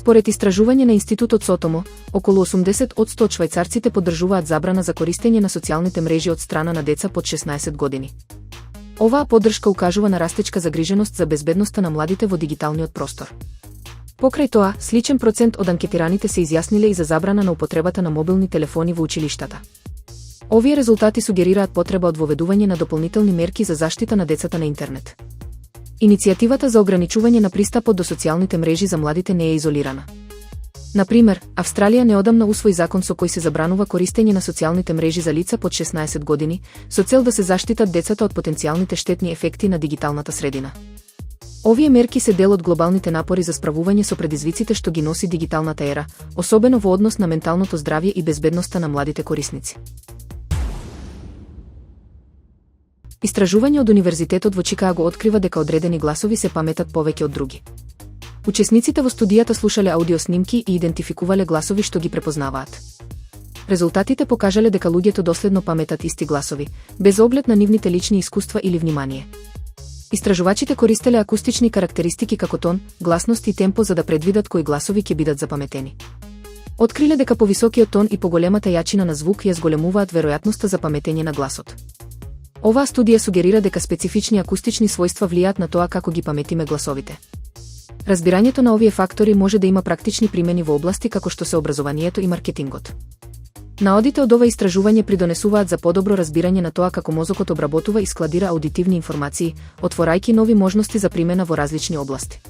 Според истражување на Институтот Сотомо, околу 80% од швајцарците поддржуваат забрана за користење на социјалните мрежи од страна на деца под 16 години. Оваа поддршка укажува на растечка загриженост за безбедноста на младите во дигиталниот простор. Покрај тоа, сличен процент од анкетираните се изјасниле и за забрана на употребата на мобилни телефони во училиштата. Овие резултати сугерираат потреба од воведување на дополнителни мерки за заштита на децата на интернет. Иницијативата за ограничување на пристапот до социјалните мрежи за младите не е изолирана. Например, Австралија неодамна усвои закон со кој се забранува користење на социјалните мрежи за лица под 16 години, со цел да се заштитат децата од потенцијалните штетни ефекти на дигиталната средина. Овие мерки се дел од глобалните напори за справување со предизвиците што ги носи дигиталната ера, особено во однос на менталното здравје и безбедноста на младите корисници. Истражување од Универзитетот во Чикаго открива дека одредени гласови се паметат повеќе од други. Учесниците во студијата слушале аудиоснимки и идентификувале гласови што ги препознаваат. Резултатите покажале дека луѓето доследно паметат исти гласови, без оглед на нивните лични искуства или внимание. Истражувачите користеле акустични карактеристики како тон, гласност и темпо за да предвидат кои гласови ќе бидат запаметени. Откриле дека повисокиот тон и поголемата јачина на звук ја зголемуваат веројатноста за паметење на гласот. Оваа студија сугерира дека специфични акустични својства влијаат на тоа како ги паметиме гласовите. Разбирањето на овие фактори може да има практични примени во области како што се образованието и маркетингот. Наодите од ова истражување придонесуваат за подобро разбирање на тоа како мозокот обработува и складира аудитивни информации, отворајќи нови можности за примена во различни области.